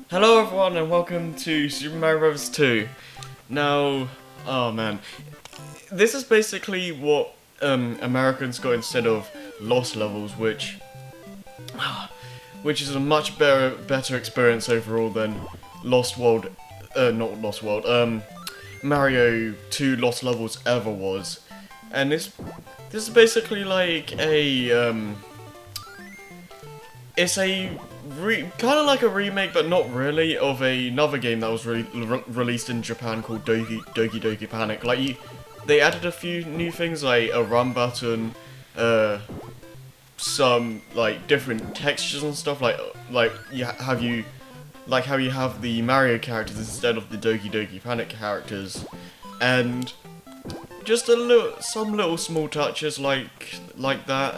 Hello everyone and welcome to Super Mario Bros. 2. Now, oh man, this is basically what Americans got instead of Lost levels, which is a much better experience overall than Lost World, not Lost World, Mario 2 Lost Levels ever was. And this is basically like it's a kind of like a remake, but not really, of another game that was released in Japan called Doki Panic. They added a few new things like a run button, some like different textures and stuff. How you have the Mario characters instead of the Doki Panic characters, and just some little small touches like that.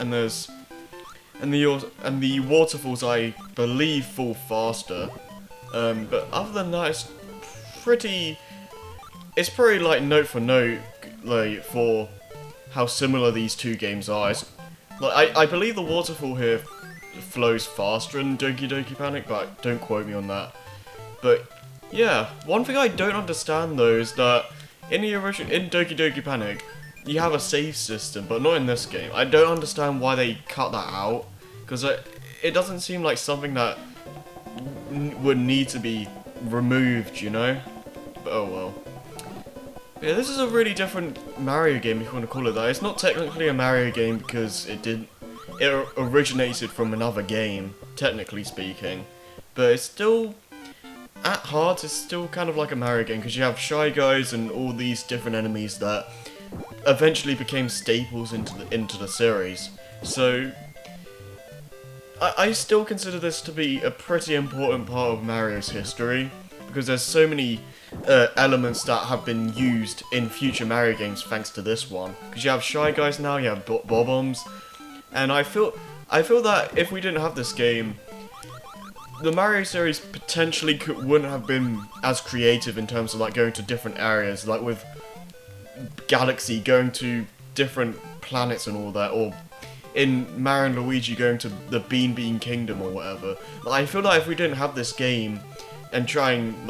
And the waterfalls, I believe, fall faster. But other than that, it's pretty like note for note, like for how similar these two games are. I believe the waterfall here flows faster in Doki Panic, but don't quote me on that. But yeah, one thing I don't understand though is that in Doki Panic, you have a save system, but not in this game. I don't understand why they cut that out, because it doesn't seem like something that would need to be removed, you know? But oh well. Yeah, this is a really different Mario game, if you want to call it that. It's not technically a Mario game because it originated from another game, technically speaking. But it's still, at heart, it's still kind of like a Mario game, because you have Shy Guys and all these different enemies that eventually became staples into the series. So I still consider this to be a pretty important part of Mario's history, because there's so many elements that have been used in future Mario games thanks to this one. Because you have Shy Guys now, you have Bob-Ombs, and I feel that if we didn't have this game, the Mario series potentially wouldn't have been as creative in terms of like going to different areas, like with Galaxy going to different planets and all that, or in Mario and Luigi going to the Bean Kingdom or whatever. Like, I feel like if we didn't have this game and trying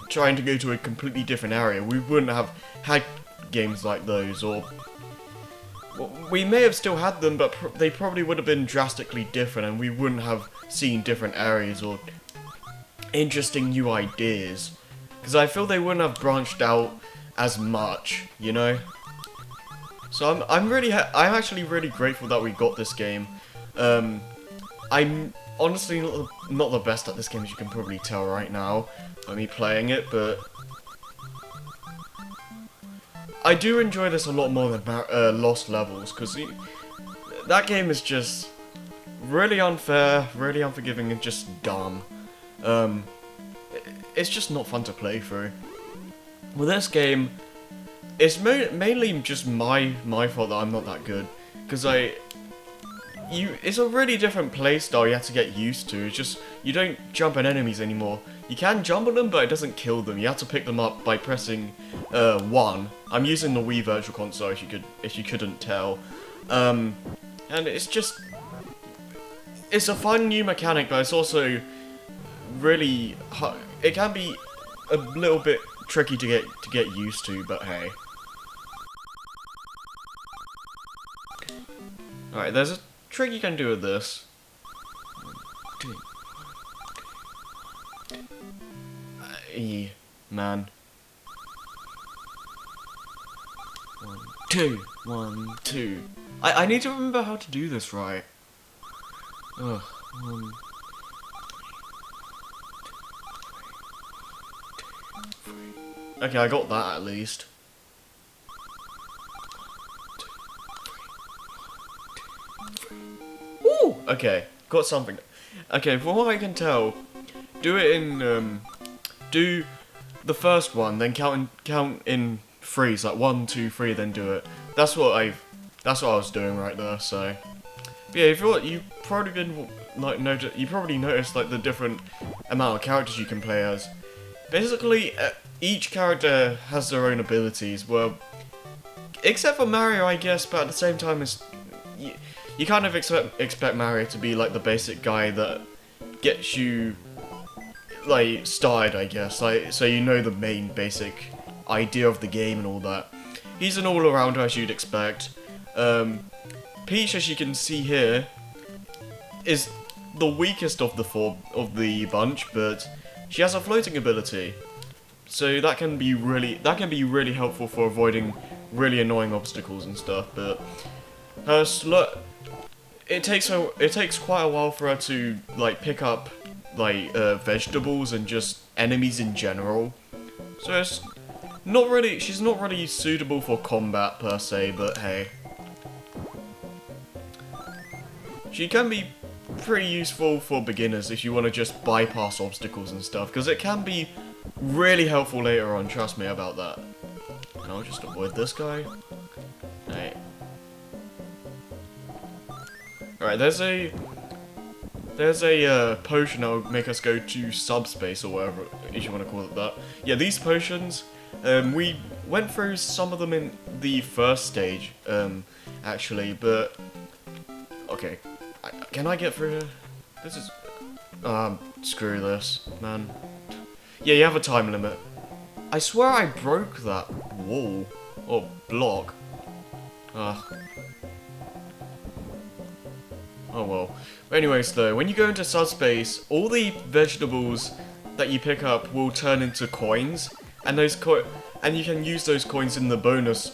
to go to a completely different area, we wouldn't have had games like those, or well, we may have still had them, but they probably would have been drastically different, and we wouldn't have seen different areas or interesting new ideas, because I feel they wouldn't have branched out as much, you know. So I'm actually really grateful that we got this game. I'm honestly not the best at this game, as you can probably tell right now by me playing it, but I do enjoy this a lot more than Lost Levels, because that game is just really unfair, really unforgiving, and just dumb. It's just not fun to play through. With this game, it's mainly just my fault that I'm not that good, because it's a really different playstyle you have to get used to. It's just, you don't jump on enemies anymore. You can jump on them, but it doesn't kill them. You have to pick them up by pressing 1. I'm using the Wii Virtual Console, if you couldn't tell. And it's a fun new mechanic, but it's also really hard. It can be a little bit tricky to get used to, but hey. Alright, there's a trick you can do with this. Man. 1, 2, 1, 2. I need to remember how to do this right. Ugh. 1. Okay, I got that at least. Ooh! Okay, got something. Okay, from what I can tell, do it in, do the first one, then count in threes, like 1, 2, 3, then do it. That's what I was doing right there, so. But yeah, you probably noticed like the different amount of characters you can play as. Basically, each character has their own abilities, well, except for Mario, I guess, but at the same time, you kind of expect Mario to be like the basic guy that gets you like started, I guess. Like, so you know the main basic idea of the game and all that. He's an all-arounder, as you'd expect. Peach, as you can see here, is the weakest of the bunch, but she has a floating ability, so that can be really helpful for avoiding really annoying obstacles and stuff. But her it takes quite a while for her to like pick up like vegetables and just enemies in general. So it's not really she's not really suitable for combat per se, but hey. She can be pretty useful for beginners if you want to just bypass obstacles and stuff, because it can be really helpful later on, trust me about that. And I'll just avoid this guy. Alright. Alright, there's a potion that will make us go to subspace, or whatever, if you want to call it that. Yeah, these potions, we went through some of them in the first stage, actually, but... Okay. Can I get through here? This is... screw this, man. Yeah, you have a time limit. I swear I broke that wall. Or block. Oh well. But anyways though, when you go into subspace, all the vegetables that you pick up will turn into coins. And and you can use those coins in the bonus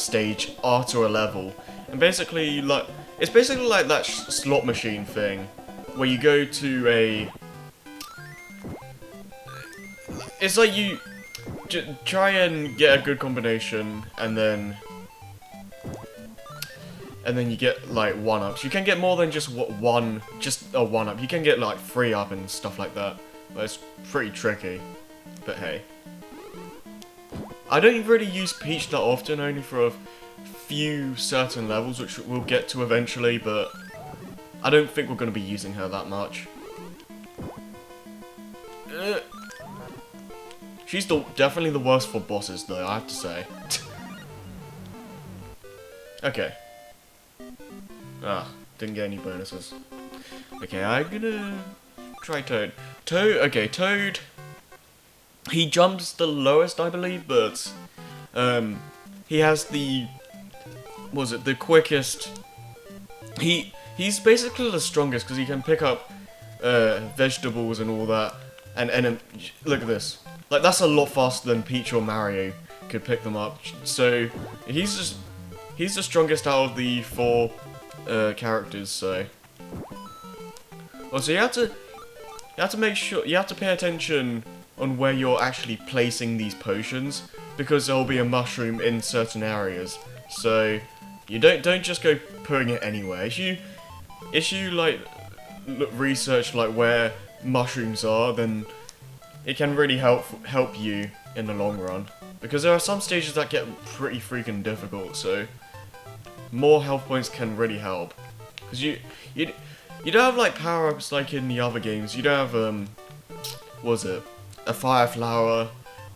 stage after a level. And basically, like... It's basically like that slot machine thing, where you go to a... It's like you try and get a good combination, and then you get like 1-ups. You can get more than just a 1-up. You can get like 3-up and stuff like that, but it's pretty tricky. But hey. I don't really use Peach that often, only for a few certain levels, which we'll get to eventually, but I don't think we're going to be using her that much. She's definitely the worst for bosses, though, I have to say. Okay. Didn't get any bonuses. Okay, I'm gonna try Toad. Toad, he jumps the lowest, I believe, but he has the quickest. He's basically the strongest because he can pick up vegetables and all that. And look at this. Like, that's a lot faster than Peach or Mario could pick them up. So he's the strongest out of the 4 characters. So also you have to make sure you have to pay attention on where you're actually placing these potions, because there will be a mushroom in certain areas. So you don't just go putting it anywhere. If you like research like where mushrooms are, then it can really help you in the long run. Because there are some stages that get pretty freaking difficult, so more health points can really help. Because you don't have like power-ups like in the other games. You don't have a fire flower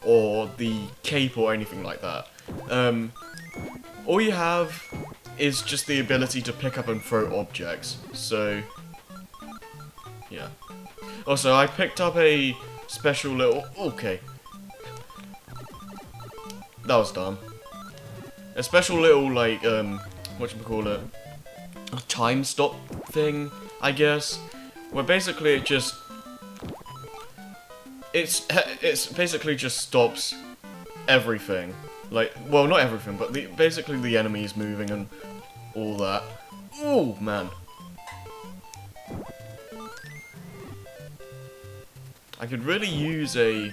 or the cape or anything like that. All you have is just the ability to pick up and throw objects. So yeah. Also, I picked up a special little... Okay. That was dumb. A special little, like, whatchamacallit? A time stop thing, I guess. Where basically it just... It's basically just stops everything. Like, well, not everything, but basically the enemies moving and all that. Ooh, man. I could really use a...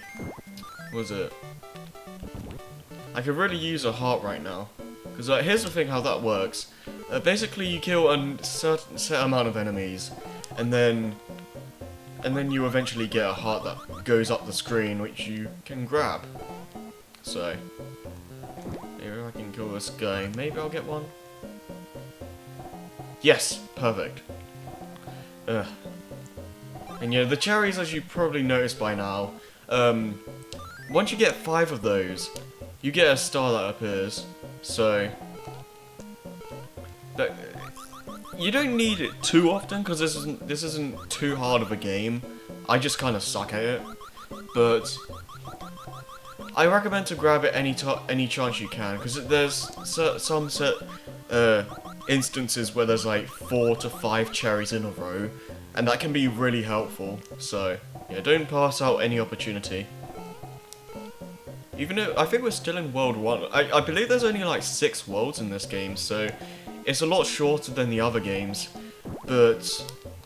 I could really use a heart right now. Because here's the thing how that works. Basically you kill a certain set amount of enemies, and then you eventually get a heart that goes up the screen, which you can grab. So, maybe I can kill this guy. Maybe I'll get one. Yes, perfect. And yeah, the cherries, as you probably noticed by now, once you get 5 of those, you get a star that appears. So, you don't need it too often because this isn't too hard of a game. I just kind of suck at it, but I recommend to grab it any chance you can, because there's some instances where there's like 4 to 5 cherries in a row, and that can be really helpful. So yeah, don't pass out any opportunity. Even though I think we're still in World 1, I believe there's only like 6 worlds in this game, so it's a lot shorter than the other games. But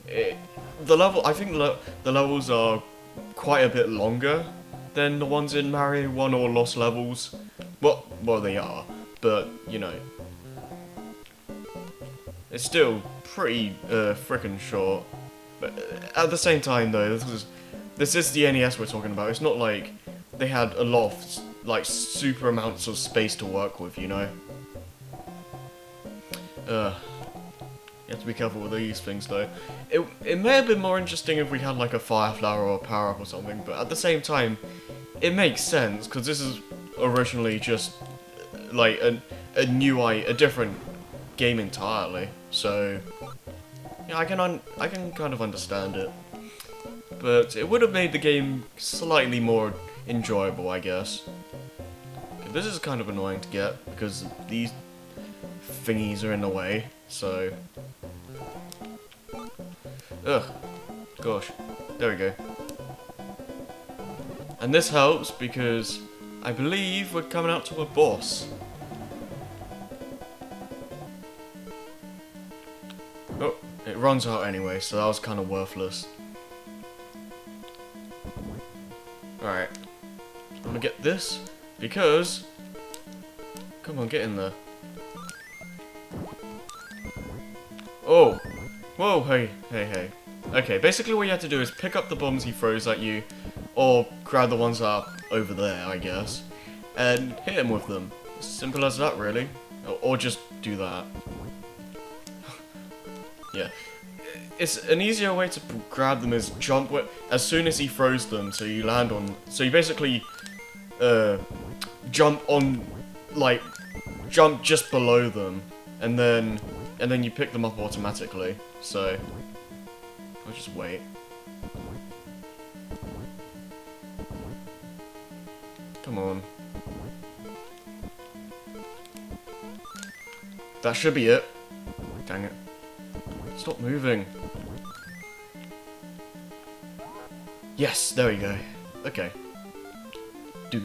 I think the levels are quite a bit longer than the ones in Mario 1 or Lost Levels. Well, they are, but you know, it's still pretty frickin' short. But at the same time, though, this is the NES we're talking about. It's not like they had a lot of like super amounts of space to work with, you know. You have to be careful with these things, though. It may have been more interesting if we had like a fire flower or a power up or something, but at the same time, it makes sense because this is originally just like a different game entirely. So yeah, I can kind of understand it, but it would have made the game slightly more enjoyable, I guess. This is kind of annoying to get because these thingies are in the way. So, ugh, gosh, there we go. And this helps because I believe we're coming out to a boss. Oh, it runs out anyway, so that was kind of worthless. Alright, I'm gonna get this because, come on, get in there. Oh, whoa, hey. Okay, basically what you have to do is pick up the bombs he throws at you, or grab the ones that are over there, I guess, and hit him with them. Simple as that, really. Or just do that. Yeah. It's an easier way to grab them is jump as soon as he throws them, so you land on. So you basically jump just below them, and then you pick them up automatically. So I'll just wait. Come on. That should be it. Dang it. Stop moving. Yes, there we go. Okay. I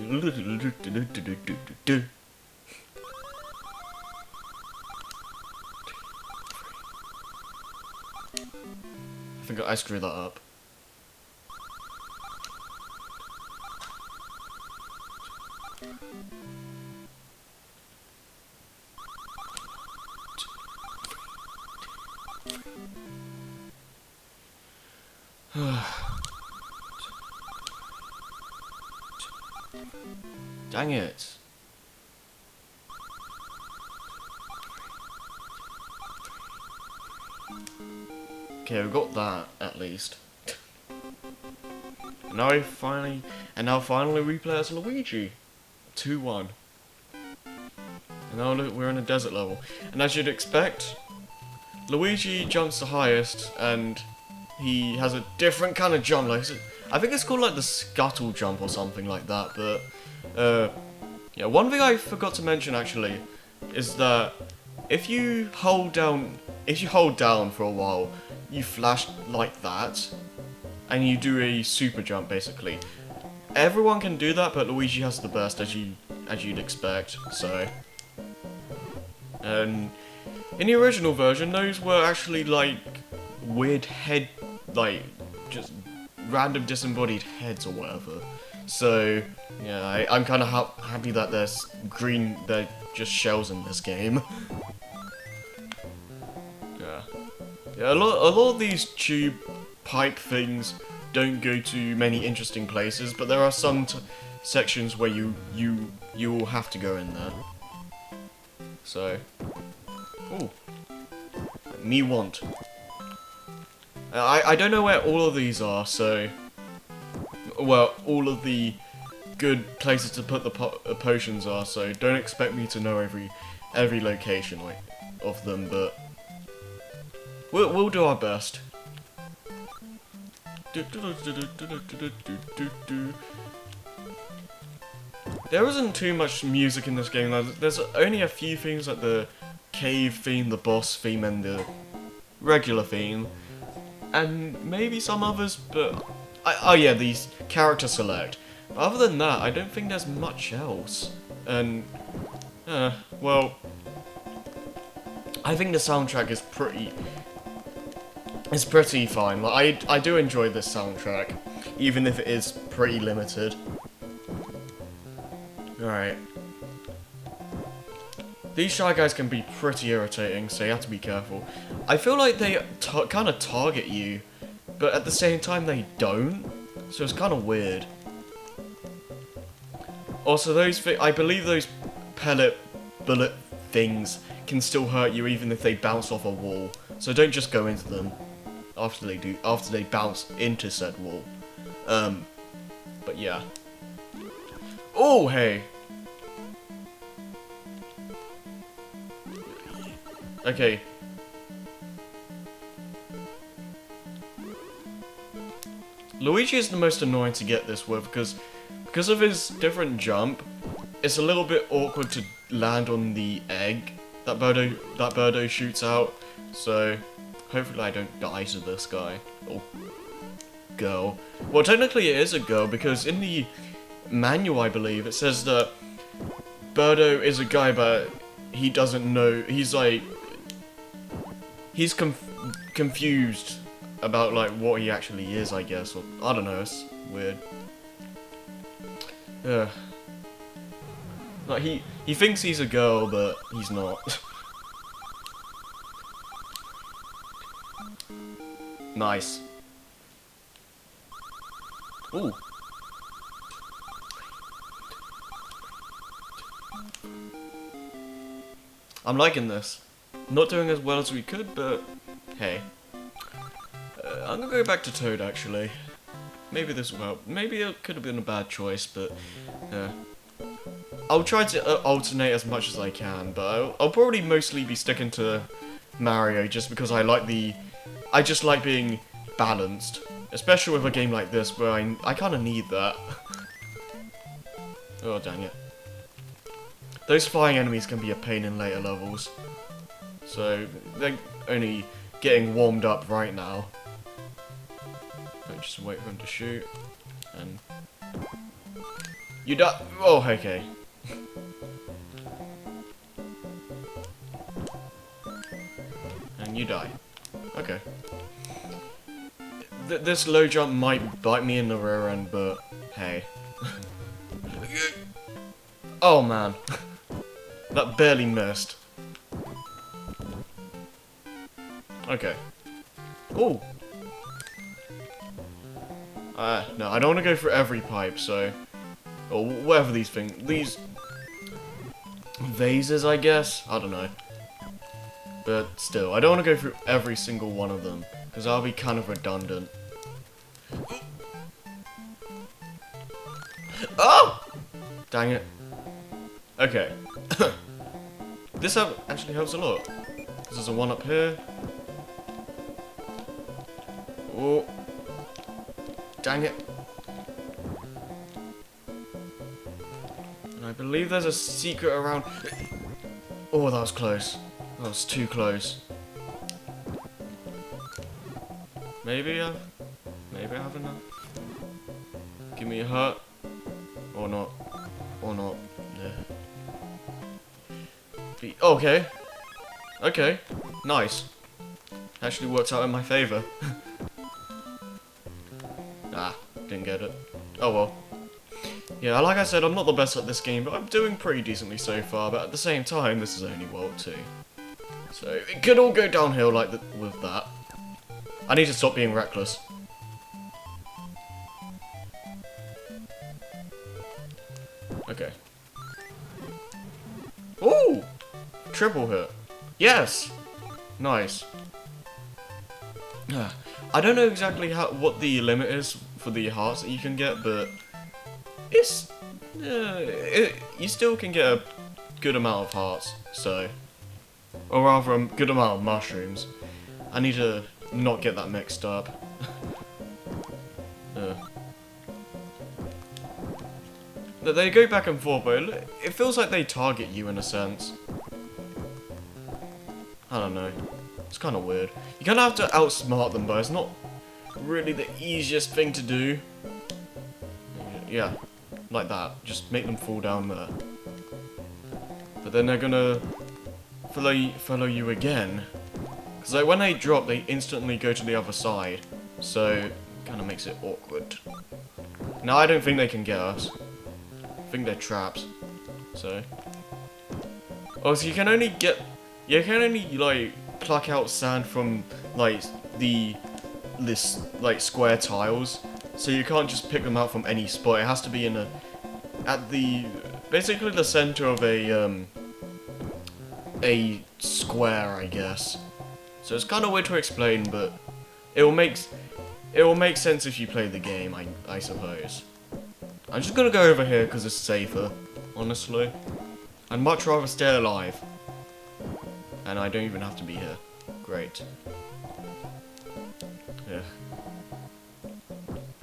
think I screwed that up. Dang it. Okay, we got that at least. Now finally we play as Luigi. 2-1. And now look, we're in a desert level. And as you'd expect, Luigi jumps the highest, and he has a different kind of jump. Like, I think it's called like the scuttle jump or something like that. But yeah, one thing I forgot to mention actually is that if you hold down for a while, you flash like that, and you do a super jump basically. Everyone can do that, but Luigi has the best, as you'd expect. So, and in the original version, those were actually like weird head, like just random disembodied heads or whatever. So yeah, I'm kind of happy that there's they're just shells in this game. Yeah, a lot of these tube pipe things don't go to many interesting places, but there are some sections where you will have to go in there. So, ooh, me want. I don't know where all of these are, so, well, all of the good places to put the potions are, so don't expect me to know every location of them, but We'll do our best. There isn't too much music in this game. There's only a few things like the cave theme, the boss theme, and the regular theme, and maybe some others. But oh yeah, these character select. But other than that, I don't think there's much else. And well, I think the soundtrack is pretty. It's pretty fine. Like, I do enjoy this soundtrack, even if it is pretty limited. Alright. These Shy Guys can be pretty irritating, so you have to be careful. I feel like they kind of target you, but at the same time they don't, so it's kind of weird. Also, I believe those bullet things can still hurt you even if they bounce off a wall, so don't just go into them after they bounce into said wall. But yeah. Oh, hey. Okay. Luigi is the most annoying to get this with because of his different jump. It's a little bit awkward to land on the egg that Birdo shoots out. So hopefully I don't die to this guy. Oh, girl. Well, technically it is a girl because in the manual, I believe, it says that Birdo is a guy, but he doesn't know. He's like, he's confused about like what he actually is, I guess, or I don't know. It's weird. Yeah. Like he thinks he's a girl, but he's not. Nice. Ooh. I'm liking this. Not doing as well as we could, but hey. I'm gonna go back to Toad, actually. Maybe this will help. Maybe it could have been a bad choice, but I'll try to alternate as much as I can, but I'll probably mostly be sticking to Mario just because I just like being balanced, especially with a game like this where I kind of need that. Oh, dang it. Those flying enemies can be a pain in later levels, so they're only getting warmed up right now. I'll just wait for him to shoot, and you die. Oh, okay. And you die. Okay. This low jump might bite me in the rear end, but hey. Oh man. That barely missed. Okay. Ooh. No, I don't want to go for every pipe, so... Or whatever these things... These... vases, I guess? I don't know. But still, I don't want to go through every single one of them, because that'll be kind of redundant. Oh! Dang it. Okay. This actually helps a lot. There's a one up here. Oh. Dang it. And I believe there's a secret around... Oh, that was close. That was too close. Maybe I have enough. Give me a heart. Or not. Or not. Yeah. Okay. Okay. Nice. Actually works out in my favour. Ah, didn't get it. Oh well. Yeah, like I said, I'm not the best at this game, but I'm doing pretty decently so far, but at the same time, this is only World 2. So, it could all go downhill like with that. I need to stop being reckless. Okay. Ooh! Triple hit. Yes! Nice. I don't know exactly what the limit is for the hearts that you can get, but it's you still can get a good amount of hearts, so, or rather a good amount of mushrooms. I need to not get that mixed up. They go back and forth, but it feels like they target you in a sense. I don't know. It's kind of weird. You kind of have to outsmart them, but it's not really the easiest thing to do. Yeah, like that. Just make them fall down there. But then they're gonna follow you again. Because like, when they drop, they instantly go to the other side. So, it kind of makes it awkward. Now, I don't think they can get us. I think they're traps. So. Oh, so you can only like pluck out sand from like this like square tiles. So you can't just pick them out from any spot. It has to be in basically the center of a square, I guess. So it's kind of weird to explain, but it will make sense if you play the game, I suppose. I'm just gonna go over here because it's safer, honestly. I'd much rather stay alive. And I don't even have to be here. Great. Yeah.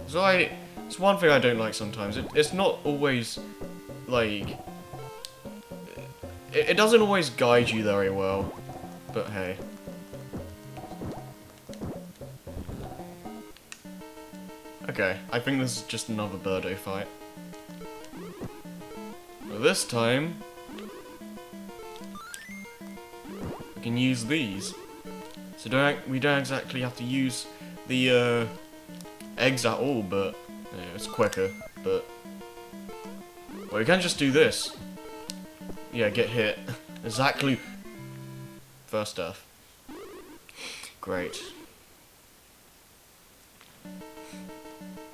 So it's one thing I don't like sometimes. It's not always, like... It doesn't always guide you very well. But hey. Okay, I think this is just another Birdo fight. But this time... we can use these. So we don't exactly have to use the eggs at all, but yeah, it's quicker. But well, we can just do this. Yeah, get hit. Exactly. First death. Great.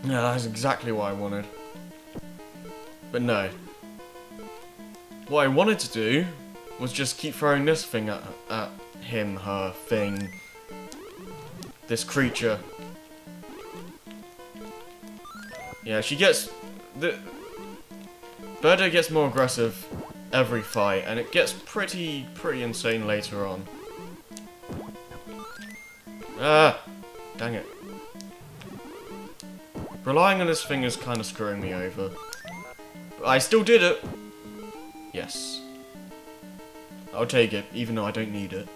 Yeah, that's exactly what I wanted. But no. What I wanted to do was just keep throwing this thing at him, her, thing. This creature. Yeah, she gets... Birdo gets more aggressive every fight, and it gets pretty insane later on. Ah! Dang it. Relying on this thing is kind of screwing me over. But I still did it! Yes. I'll take it, even though I don't need it.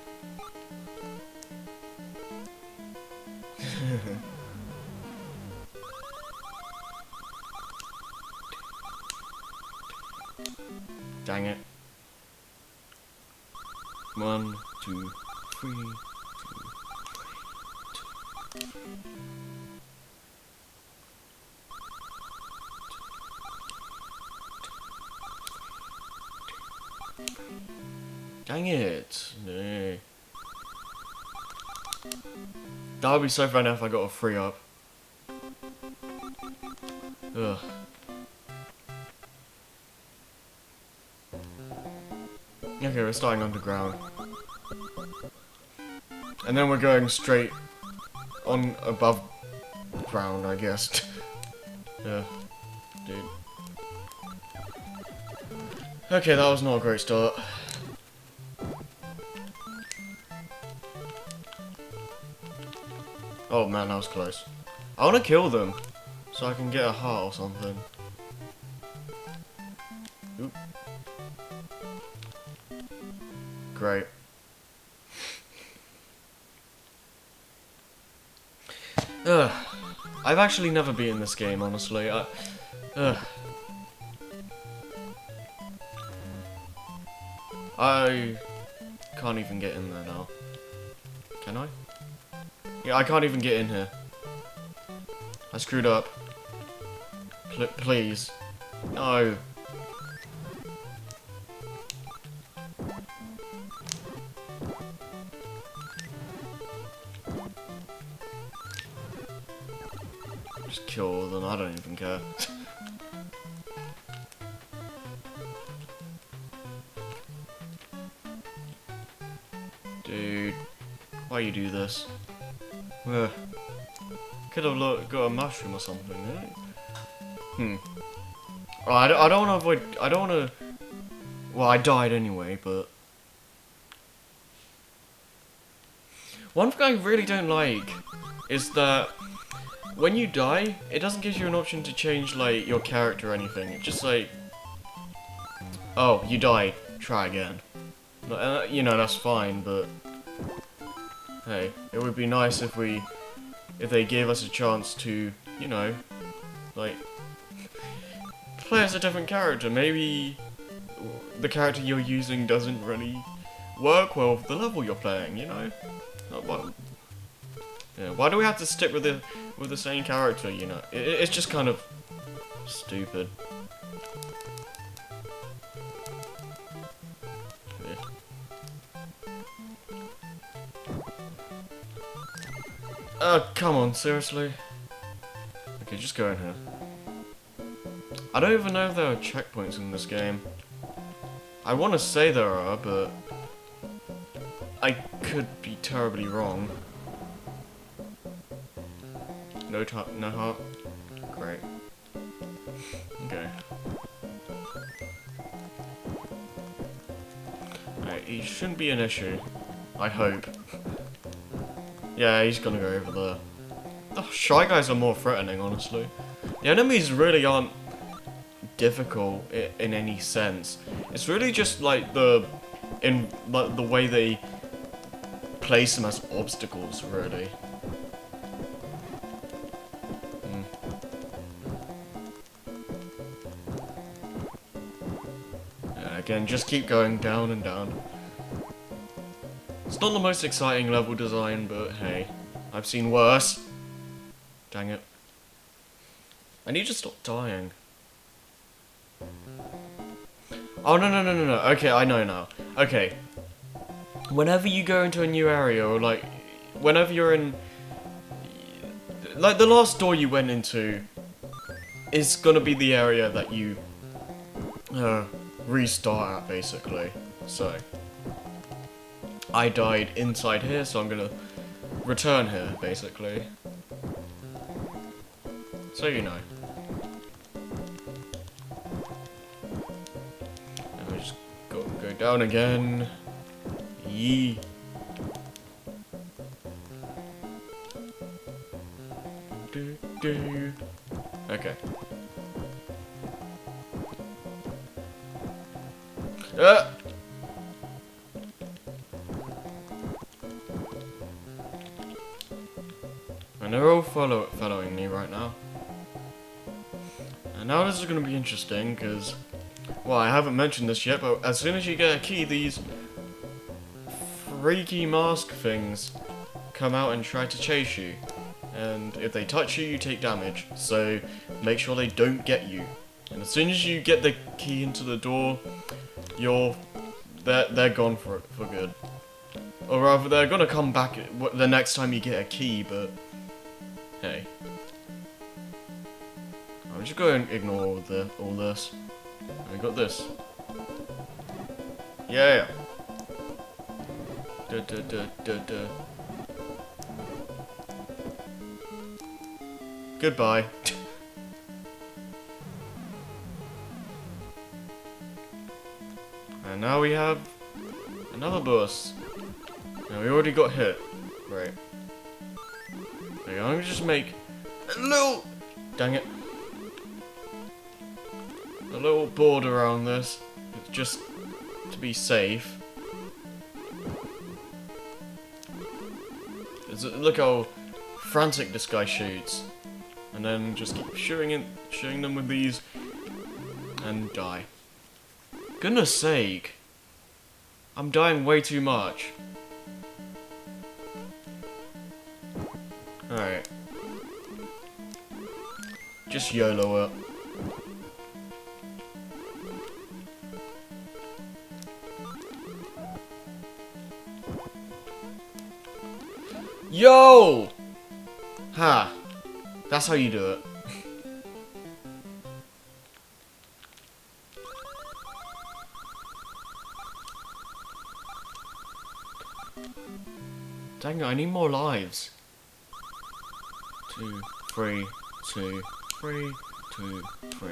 Dang it. 1, 2, 3, 2. Dang it. No. That would be so fun if I got a free up. Ugh. Okay, we're starting underground. And then we're going straight on above ground, I guess. Yeah. Dude. Okay, that was not a great start. Oh man, that was close. I want to kill them, so I can get a heart or something. Oop. Great. Ugh. I've actually never beaten this game, honestly. I can't even get in there now. Can I? Yeah, I can't even get in here. I screwed up. Please. No. Just kill them, I don't even care. Dude, why you do this? Could have got a mushroom or something, right? Oh, I don't want to avoid... I don't want to... Well, I died anyway, but... One thing I really don't like is that when you die, it doesn't give you an option to change, like, your character or anything. It's just like, oh, you died, try again. You know, that's fine, but hey, it would be nice if they gave us a chance to, you know, like, play as a different character. Maybe the character you're using doesn't really work well with the level you're playing, you know? Yeah, why do we have to stick with the same character, you know? It's just kind of stupid. Come on, seriously? Okay, just go in here. I don't even know if there are checkpoints in this game. I want to say there are, but I could be terribly wrong. No heart? Great. Okay. Alright, it shouldn't be an issue. I hope. Yeah, he's gonna go over there. The Shy Guys are more threatening, honestly. The enemies really aren't difficult in any sense. It's really just like the way they place them as obstacles, really. Yeah, again, just keep going down and down. It's not the most exciting level design, but hey, I've seen worse. Dang it. I need to stop dying. Oh, no. Okay, I know now. Okay. Whenever you go into a new area, or like, whenever you're in... Like, the last door you went into is gonna be the area that you restart at, basically. So, I died inside here, so I'm gonna return here, basically. So you know. And we just go down again. Yee. Okay. And they're all following me right now. And now this is going to be interesting, because, well, I haven't mentioned this yet, but as soon as you get a key, these freaky mask things come out and try to chase you. And if they touch you, you take damage, so make sure they don't get you. And as soon as you get the key into the door, they're gone for good. Or rather, they're gonna come back the next time you get a key, but hey. I'm just going to ignore all this. We got this. Yeah. Goodbye. And now we have another boss. Now we already got hit. Right. Okay, I'm gonna just make a little... Dang it. A little border around this. Just to be safe. Look how frantic this guy shoots. And then just keep shooting them with these. And die. Goodness sake. I'm dying way too much. Alright. Just YOLO it. Yo! Ha! That's how you do it. Dang it, I need more lives. 2, 3, 2, 3, 2, 3.